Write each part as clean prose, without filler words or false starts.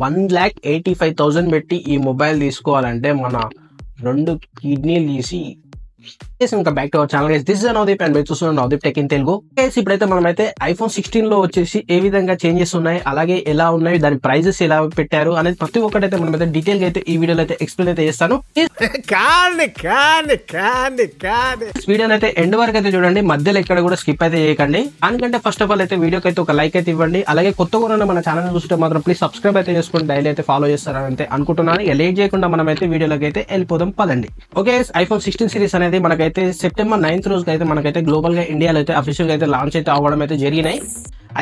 1,85,000 పెట్టి ఈ మొబైల్ తీసుకోవాలంటే మన 2 కిడ్నీలు తీసి ఇంకా back to our channel guys. This is Navdeep and మీరు చూస్తున్నారు Navdeep tech in Telugu guys. ఇప్పుడైతే మనమైతే ఐఫోన్ 16 లో వచ్చేసి ఏ విధంగా చేంజెస్ ఉన్నాయి, అలాగే ఎలా ఉన్నాయి, దాని ప్రైజెస్ ఎలా పెట్టారు అనేది ప్రతి ఒక్కటైతే మనమైతే డీటెయిల్ గా అయితే ఈ వీడియోలో అయితే ఎక్స్ప్లెయిన్ అయితే చేస్తాను. వీడియోని అయితే ఎండ్ వరకు అయితే చూడండి, మధ్యలో ఎక్కడ కూడా స్కిప్ అయితే చేయకండి. దానికంటే ఫస్ట్ ఆఫ్ ఆల్ అయితే వీడియోకి అయితే ఒక లైక్ అయితే ఇవ్వండి. అలాగే కొత్తగా మన ఛానల్ చూస్తే మాత్రం ప్లీజ్ సబ్స్క్రైబ్ అయితే చేసుకుని డైలీ అయితే ఫాలో చేస్తారని అయితే అనుకుంటున్నాను. లేట్ చేయకుండా మనం అయితే వీడియోలోకి అయితే వెళ్ళిపోదాం పదండి. ఓకే, ఐఫోన్ 16 సిరీస్ అనేది మనకైతే సెప్టెంబర్ 9th రోజుకి అయితే మనకైతే గ్లోబల్ గా ఇండియాలో అయితే అఫీషియల్ గా అయితే లాంచ్ అయితే అవ్వడం అయితే జరిగినాయి.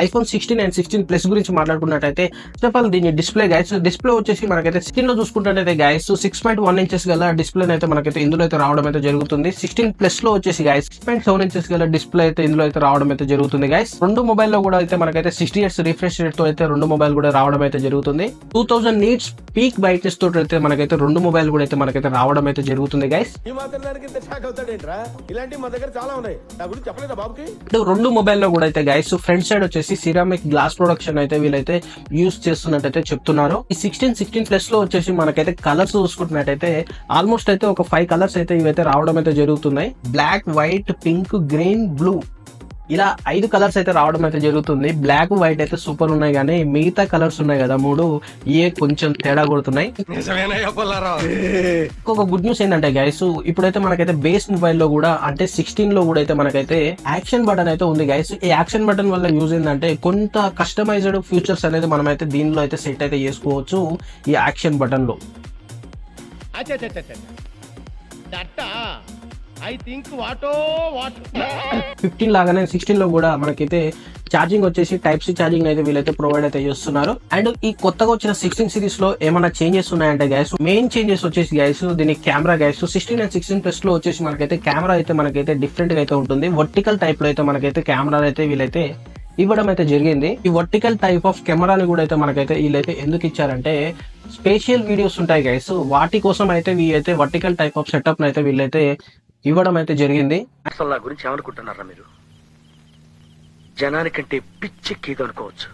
ఐఫోన్ 16 అండ్ 16 ప్లస్ గురించి మాట్లాడుకున్నట్టయితే చెప్పాలి దీని డిస్ప్లే గైస్. డిస్ప్లే వచ్చేసి మనకైతే 16 లో చూసుకుంటే గైస్ 6.1 ఇంచెస్ గల డిస్ప్లే అయితే మనకైతే ఇందులో అయితే రావడం అయితే జరుగుతుంది. 16 ప్లస్ లో వచ్చేసి గైస్ 6.7 ఇంచెస్ గల డిస్ప్లే అయితే ఇందులో అయితే రావడం అయితే జరుగుతుంది గైస్. రెండు మొబైల్ లో కూడా అయితే మనకైతే 60 Hz రిఫ్రెష్ రేట్ తో అయితే రెండు మొబైల్ కూడా రావడం అయితే జరుగుతుంది. 2000 నీట్స్ పీక్ బ్రైట్నెస్ తోటి అయితే మనకైతే రెండు మొబైల్ కూడా అయితే మనకైతే రావడం అయితే జరుగుతుంది గైస్. రెండు మొబైల్ లో కూడా అయితే గైస్ ఫ్రంట్ సైడ్ వచ్చేసి సిరామిక్ గ్లాస్ ప్రొడక్షన్ అయితే వీళ్ళైతే యూజ్ చేస్తున్నట్టయితే చెప్తున్నారు. ఈ 16 ప్లస్ లో వచ్చేసి మనకైతే కలర్స్ చూసుకుంటున్నట్టయితే ఆల్మోస్ట్ అయితే ఒక 5 కలర్స్ అయితే ఇవైతే రావడం అయితే జరుగుతున్నాయి. Black, white, pink, green, blue ఇలా 5 కలర్స్ అయితే రావడం అయితే జరుగుతుంది. బ్లాక్, వైట్ అయితే సూపర్ ఉన్నాయి, కానీ మిగతా కలర్స్ ఉన్నాయి కదా 3 కొంచెం తేడా కొడుతున్నాయి. ఇంకొక గుడ్ న్యూస్ ఏంటంటే గైస్, ఇప్పుడైతే మనకైతే బేస్ మొబైల్ లో కూడా అంటే 16 లో కూడా అయితే మనకైతే యాక్షన్ బటన్ అయితే ఉంది గైస్. ఈ యాక్షన్ బటన్ వల్ల యూజ్ ఏంటంటే కొంత కస్టమైజ్డ్ ఫ్యూచర్స్ అనేది మనం అయితే దీనిలో అయితే సెట్ అయితే చేసుకోవచ్చు ఈ యాక్షన్ బటన్ లో. I think what 15 లాగానే 16 లో కూడా మనకైతే ఛార్జింగ్ వచ్చేసి టైప్ సి ఛార్జింగ్ అయితే వీళ్ళైతే ప్రొవైడ్ అయితే చేస్తున్నారు. అండ్ ఈ కొత్తగా వచ్చిన 16 సిరీస్ లో ఏమైనా చేంజెస్ ఉన్నాయంటే గైస్, మెయిన్ చేంజెస్ వచ్చేసి గైస్ దీని కెమెరా గైస్. 16 అండ్ 16 ప్లస్ లో వచ్చేసి మనకైతే కెమెరా అయితే మనకైతే డిఫరెంట్ గా అయితే ఉంటుంది. వర్టికల్ టైప్ లో అయితే మనకైతే కెమెరా అయితే వీళ్ళైతే ఇవ్వడం అయితే జరిగింది. ఈ వర్టికల్ టైప్ ఆఫ్ కెమెరాని కూడా అయితే మనకైతే వీళ్ళైతే ఎందుకు ఇచ్చారంటే స్పెషల్ వీడియోస్ ఉంటాయి గైస్, వాటి కోసం అయితే వీళ్ళైతే వర్టికల్ టైప్ ఆఫ్ సెటప్ అయితే వీళ్ళైతే ఇవ్వడం అయితే జరిగింది. అసలు నా గురించి ఏమనుకుంటున్నారా మీరు? జనానికంటే పిచ్చెక్కిది అనుకోవచ్చు.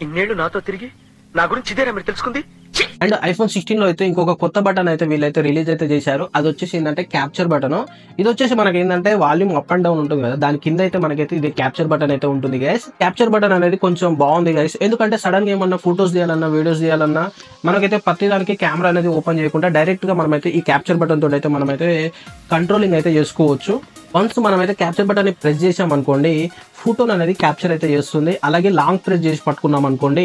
ఇన్నేళ్లు నాతో తిరిగి నా గురించి ఇదేనా మీరు తెలుసుకుంది? అండ్ ఐఫోన్ 16 లో అయితే ఇంకొక కొత్త బటన్ అయితే వీళ్ళైతే రిలీజ్ అయితే చేశారు. అది వచ్చేసి ఏంటంటే క్యాప్చర్ బటన్. ఇది వచ్చేసి మనకి ఏంటంటే వాల్యూమ్ అప్ అండ్ డౌన్ ఉంటుంది కదా, దాని కింద అయితే మనకైతే ఇది క్యాప్చర్ బటన్ అయితే ఉంటుంది గైస్. క్యాప్చర్ బటన్ అనేది కొంచెం బాగుంది గైస్, ఎందుకంటే సడన్ గా ఏమన్నా ఫోటోస్ తీయాలన్నా, వీడియోస్ తీయాలన్నా మనకైతే ప్రతి దానికి కెమెరా అనేది ఓపెన్ చేయకుండా డైరెక్ట్ గా మనమైతే ఈ క్యాప్చర్ బటన్ తోటి అయితే మనమైతే కంట్రోలింగ్ అయితే చేసుకోవచ్చు. వన్స్ మనమైతే క్యాప్చర్ బటన్ ని ప్రెస్ చేసాం అనుకోండి, ఫోటోలు అనేది క్యాప్చర్ అయితే చేస్తుంది. అలాగే లాంగ్ ప్రెస్ చేసి పట్టుకున్నాం అనుకోండి,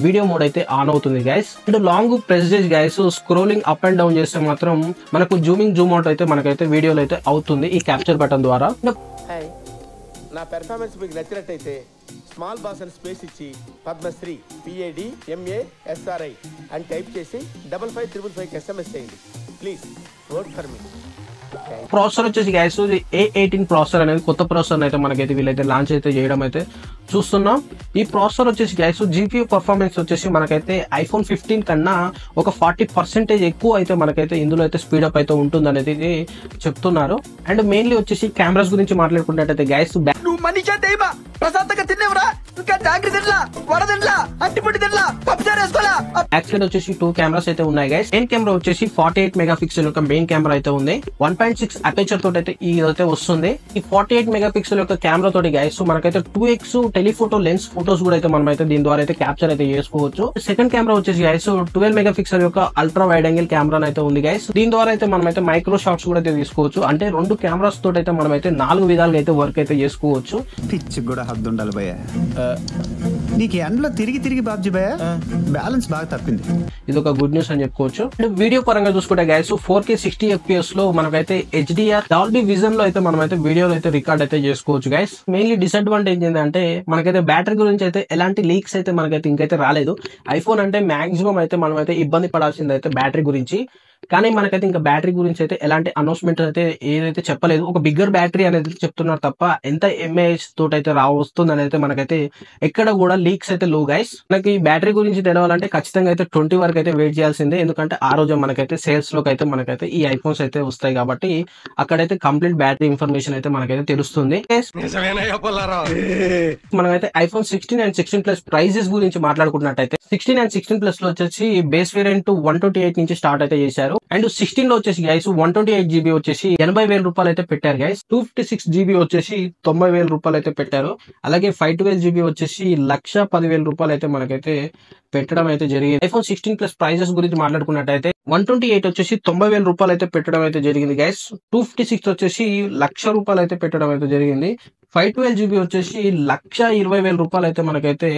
వీడియో మోడ్ అయితే ఆన్ అవుతుంది గైస్. అండ్ లాంగ్ ప్రెస్ చేసి guys scrolling up and down చేస్తే మాత్రం మనకు జూమింగ్ జూమ్ అవుట్ అయితే మనకైతే వీడియోలో అయితే అవుతుంది ఈ క్యాప్చర్ బటన్ ద్వారా. నా పెర్ఫార్మెన్స్ మీకు నచ్చినట్టయితే స్మాల్ బాస్ అని స్పేస్ ఇచ్చి పద్మశ్రీ PADMASRI అని టైప్ చేసి 5555 SMS చేయండి. Please vote for me. Processor వచ్చేసి గైస్ A18 ప్రాసెసర్ అనేది కొత్త ప్రాసెసర్ అయితే మనకైతే వీళ్ళైతే లాంచ్ అయితే చేయడం అయితే చూస్తున్నాం. ఈ ప్రాసెసర్ వచ్చేసి గైస్ GPU పర్ఫార్మెన్స్ వచ్చేసి మనకైతే ఐఫోన్ 15 కన్నా ఒక 40% ఎక్కువ అయితే మనకైతే ఇందులో అయితే స్పీడప్ అయితే ఉంటుంది అనేది చెప్తున్నారు. అండ్ మెయిన్లీ వచ్చేసి కెమెరాస్ గురించి మాట్లాడుకున్నట్టయితే గైస్ యాక్చువల్ వచ్చేసి 2 కెమెరాస్ అయితే ఉన్నాయి గైస్. మెయిన్ కెమెరా వచ్చేసి 48 మెగాపిక్సెల్ యొక్క మెయిన్ కెమెరా అయితే ఉంది. 1.6 అపేచర్ తోటి అయితే ఇదైతే వస్తుంది. ఈ 48 మెగాపిక్సెల్ యొక్క కెమెరా తోటి గైస్ మనకైతే 2x టెలిఫోటో లెన్స్ ఫోటోస్ కూడా అయితే మనం అయితే దీని ద్వారా అయితే క్యాప్చర్ అయితే చేసుకోవచ్చు. సెకండ్ కెమెరా వచ్చేసి గైస్ 12 మెగాపిక్సెల్ యొక్క అల్ట్రా వైడ్ యాంగిల్ కెమెరా అయితే ఉంది గైస్. దీని ద్వారా అయితే మనం అయితే మైక్రో షాట్స్ కూడా అయితే తీసుకోవచ్చు. అంటే 2 కెమెరాస్ తోటి అయితే మనం అయితే 4 విధాలుగా అయితే వర్క్ అయితే చేసుకోవచ్చు. పిచ్ కూడా హద్దు ఉండాలి భయ్య. నీకు ఎండలో తిరిగి తిరిగి బాబ్జీ భయ్య బ్యాలెన్స్ బాగా తప్పింది. ఇది ఒక గుడ్ న్యూస్ అని చెప్పుకోవచ్చు. వీడియో పరంగా చూసుకుంటే గైస్ 4K 60 FPS లో మనకైతే HDR డాల్బీ విజన్ లో అయితే మనం అయితే వీడియోలో అయితే రికార్డ్ అయితే చేసుకోవచ్చు గైస్. మెయిన్లీ డిసడ్వాంటేజ్ ఏంటంటే మనకైతే బ్యాటరీ గురించి అయితే ఎలాంటి లీక్స్ అయితే మనకైతే ఇంకైతే రాలేదు. ఐఫోన్ అంటే మాక్సిమం అయితే మనం అయితే ఇబ్బంది పడాల్సింది అయితే బ్యాటరీ గురించి. కానీ మనకైతే ఇంకా బ్యాటరీ గురించి అయితే ఎలాంటి అనౌన్స్మెంట్ అయితే ఏదైతే చెప్పలేదు. ఒక బిగ్గర్ బ్యాటరీ అనేది చెప్తున్నారు తప్ప ఎంత ఎంఏహెచ్ తోటి అయితే వస్తుందని అయితే మనకైతే ఎక్కడ కూడా లీక్స్ అయితే లో గైస్. మనకి బ్యాటరీ గురించి తెలవాలంటే ఖచ్చితంగా అయితే 20 వరకు అయితే వెయిట్ చేయాల్సిందే. ఎందుకంటే ఆ రోజు మనకైతే సేల్స్ లోకి అయితే మనకైతే ఈ ఐఫోన్స్ అయితే వస్తాయి కాబట్టి అక్కడైతే కంప్లీట్ బ్యాటరీ ఇన్ఫర్మేషన్ అయితే మనకైతే తెలుస్తుంది. మనమైతే ఐఫోన్ 16 అండ్ 16 ప్లస్ ప్రైజెస్ గురించి మాట్లాడుకున్నట్టయితే 16 అండ్ 16 ప్లస్ లో వచ్చేసి బేస్ వేరియంట్ 128 నుంచి స్టార్ట్ అయితే చేశారు. అండ్ 16 లో వచ్చేసి గైస్ 128 GB వచ్చేసి 80,000 రూపాయలు అయితే పెట్టారు గైస్. 256 GB వచ్చేసి 90,000 రూపాయలు అయితే పెట్టారు. అలాగే 512 GB వచ్చేసి 1,10,000 రూపాయలు అయితే మనకైతే పెట్టడం అయితే జరిగింది. ఐఫోన్ 16 ప్లస్ ప్రైజెస్ గురించి మాట్లాడుకున్నట్టయితే 128 వచ్చేసి 90,000 రూపాయలు అయితే పెట్టడం అయితే జరిగింది గైస్. 256 వచ్చేసి 1,00,000 రూపాయలు అయితే పెట్టడం అయితే జరిగింది. 512 GB వచ్చేసి 1,20,000 రూపాయలు అయితే మనకైతే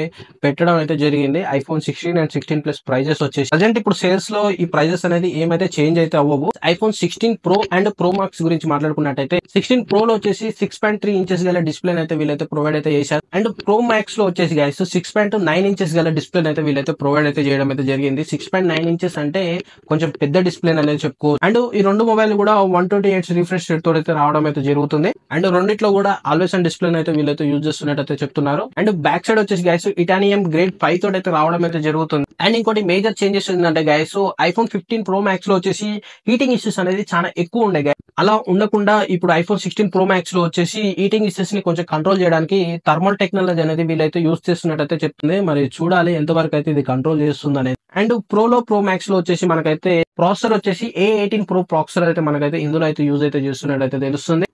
పెట్టడం అయితే జరిగింది. ఐఫోన్ 16 అండ్ 16 ప్లస్ ప్రైజెస్ వచ్చేసి ప్రజెంట్ ఇప్పుడు సేల్స్ లో ఈ ప్రైజెస్ అనేది ఏమైతే చేంజ్ అయితే అవ్వవు. IPhone 16 pro and pro max గురించి మాట్లాడుకున్నట్టయితే 16 ప్రో లో వచ్చేసి 6.3 ఇంచెస్ గల డిస్ప్లే అయితే వీళ్ళైతే ప్రొవైడ్ అయితే చేశారు. అండ్ ప్రో మాక్స్ లో వచ్చేసి గైస్ 6.9 ఇంచెస్ గల డిస్ప్లే అయితే వీళ్ళైతే ప్రొవైడ్ అయితే చేయడం అయితే జరిగింది. 6.9 ఇంచెస్ అంటే కొంచెం పెద్ద డిస్ప్లే అనేది చెప్పుకోవచ్చు. అండ్ ఈ రెండు మొబైల్ కూడా 128 రిఫ్రెష్ రేట్ తో అయితే రావడం అయితే జరుగుతుంది. అండ్ రెండిట్లో కూడా ఆల్వేస్ అండ్ డిస్ప్లే అయితే వీళ్ళైతే యూజ్ చేస్తున్నట్టు చెప్తున్నారు. అండ్ బ్యాక్ సైడ్ వచ్చేసి గైస్ ఇటానియం గ్రేడ్ 5 తోటి అయితే రావడం అయితే జరుగుతుంది. అండ్ ఇంకోటి మేజర్ చేంజెస్ ఏంటంటే గైస్ ఐఫోన్ 15 ప్రో మ్యాక్స్ లో వచ్చేసి హీటింగ్ ఇష్యూస్ అనేది చాలా ఎక్కువ ఉండే గైస్. అలా ఉండకుండా ఇప్పుడు ఐఫోన్ 16 ప్రో మ్యాక్స్ లో వచ్చేసి హీటింగ్ ఇష్యూస్ ని కొంచెం కంట్రోల్ చేయడానికి థర్మల్ టెక్నాలజీ అనేది వీళ్ళైతే యూజ్ చేస్తున్నట్టు చెప్తుంది. మరి చూడాలి ఎంతవరకు అయితే ఇది కంట్రోల్ చేస్తుంది అనేది. అండ్ ప్రో మ్యాక్స్ లో వచ్చేసి మనకైతే ప్రాసెసర్ వచ్చేసి A18 ప్రో ప్రాసెసర్ అయితే మనకైతే ఇందులో అయితే యూజ్ అయితే చేస్తున్నట్టు అయితే తెలుస్తుంది.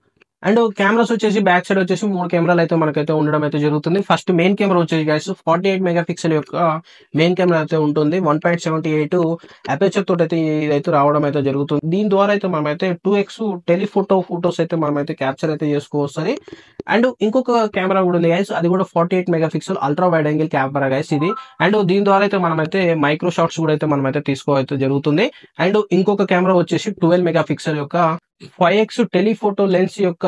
అండ్ కెమెరాస్ వచ్చేసి బ్యాక్ సైడ్ వచ్చేసి 3 కెమెరాలు అయితే మనకైతే ఉండడం అయితే జరుగుతుంది. ఫస్ట్ మెయిన్ కెమెరా వచ్చేసి గైస్ 48 మెగాపిక్సెల్ యొక్క మెయిన్ కెమెరా అయితే ఉంటుంది. 1.78 అపర్చర్ తోటి అయితే ఇదైతే రావడం అయితే జరుగుతుంది. దీని ద్వారా అయితే మనమైతే 2x టెలిఫోటో ఫోటోస్ అయితే మనమైతే క్యాప్చర్ అయితే చేసుకోవస్తుంది. అండ్ ఇంకొక కెమెరా కూడా ఉంది గైస్, అది కూడా 48 megapixel ultra wide angle camera guys ఇది. అండ్ దీని ద్వారా అయితే మనమైతే మైక్రో షాట్స్ కూడా అయితే మనమైతే తీసుకోవైతే జరుగుతుంది. అండ్ ఇంకొక కెమెరా వచ్చేసి 12 మెగాపిక్సెల్ యొక్క 5x టెలిఫోటో లెన్స్ యొక్క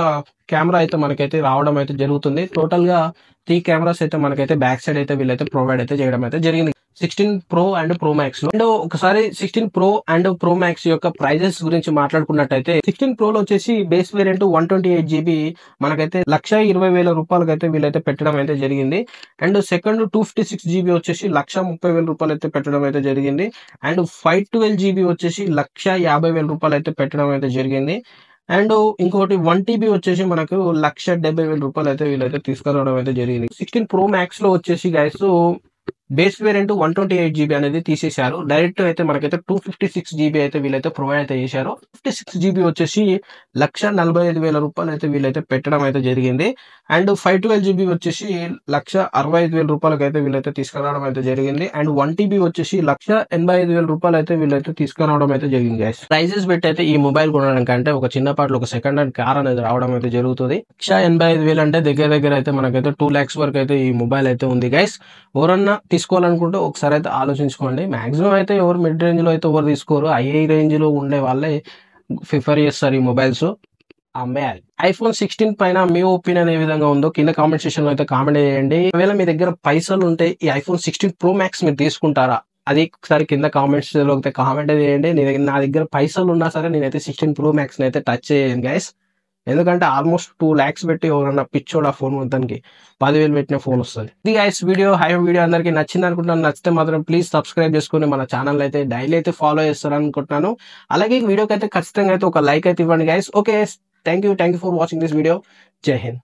కెమెరా అయితే మనకైతే రావడం అయితే జరుగుతుంది. టోటల్ గా 3 కెమెరాస్ అయితే మనకైతే బ్యాక్ సైడ్ అయితే వీళ్ళైతే ప్రొవైడ్ అయితే చేయడం అయితే జరిగింది 16 ప్రో అండ్ ప్రో మ్యాక్స్ లో. అండ్ ఒకసారి 16 ప్రో అండ్ ప్రో మ్యాక్స్ యొక్క ప్రైజెస్ గురించి మాట్లాడుకున్నట్టయితే 16 ప్రో లో వచ్చేసి బేస్ వేరియంట్ 128 GB మనకైతే 1,20,000 రూపాయలకి అయితే వీళ్ళైతే పెట్టడం అయితే జరిగింది. అండ్ సెకండ్ 256 GB వచ్చేసి 1,30,000 రూపాయలు అయితే పెట్టడం అయితే జరిగింది. అండ్ 512 GB వచ్చేసి 1,50,000 రూపాయలు అయితే పెట్టడం అయితే జరిగింది. అండ్ ఇంకోటి 1 TB వచ్చేసి మనకు 1,70,000 రూపాయలు అయితే వీళ్ళైతే తీసుకురావడం అయితే జరిగింది. 16 ప్రో మ్యాక్స్ లో వచ్చేసి గైస్ బేస్ వేరియంట్ 128 GB అనేది తీసేశారు. డైరెక్ట్ అయితే మనకైతే 256 GB అయితే వీళ్ళైతే ప్రొవైడ్ అయితే చేశారు. 56 GB వచ్చేసి 1,45,000 రూపాయలు అయితే వీళ్ళైతే పెట్టడం అయితే జరిగింది. అండ్ 512 GB వచ్చేసి 1,65,000 రూపాయలకి అయితే వీళ్ళైతే తీసుకురావడం అయితే జరిగింది. అండ్ 1 TB వచ్చేసి 1,85,000 రూపాయలు అయితే వీళ్ళైతే తీసుకురావడం అయితే జరిగింది గైస్. ప్రైజెస్ పెట్టి అయితే ఈ మొబైల్ కొనడానికంటే ఒక చిన్న పాటలో ఒక సెకండ్ హ్యాండ్ కార్ అనేది రావడం అయితే జరుగుతుంది. 1,85,000 అంటే దగ్గర అయితే మనకైతే 2 lakhs వరకు అయితే ఈ మొబైల్ అయితే ఉంది గైస్. ఎవరన్నా తీసుకోవాలనుకుంటే ఒకసారి అయితే ఆలోచించుకోండి. మాక్సిమం అయితే ఎవరు మిడ్ రేంజ్ లో అయితే ఎవరు తీసుకోరు, హై రేంజ్ లో ఉండే వాళ్ళే ప్రిఫర్ చేస్తారు ఈ మొబైల్స్ అమ్మేయాలి. ఐఫోన్ 16 పైన మీ ఒపీనియన్ ఏ విధంగా ఉందో కింద కామెంట్ సెక్షన్ లో అయితే కామెంట్ చేయండి. ఒకవేళ మీ దగ్గర పైసలు ఉంటే ఈ ఐఫోన్ 16 ప్రో మ్యాక్స్ మీరు తీసుకుంటారా అది ఒకసారి కింద కామెంట్స్ లో అయితే కామెంట్ చేయండి. నా దగ్గర పైసలు ఉన్నా సరే నేనైతే 16 ప్రో మ్యాక్స్ అయితే టచ్ చేయను గైస్. ఎందుకంటే ఆల్మోస్ట్ 2 lakhs పెట్టి ఎవరన్నా పిచ్చోడు ఆ ఫోన్ మొత్తానికి 10,000 పెట్టిన ఫోన్ వస్తుంది. ఇది గైస్ వీడియో వీడియో అందరికి నచ్చింది అనుకుంటున్నాను. నచ్చితే మాత్రం ప్లీజ్ సబ్స్క్రైబ్ చేసుకుని మన ఛానల్ అయితే డైలీ అయితే ఫాలో చేస్తారు అనుకుంటున్నాను. అలాగే వీడియోకి అయితే ఖచ్చితంగా అయితే ఒక లైక్ అయితే ఇవ్వండి guys. Okay, thank you for watching this video. జై హింద్.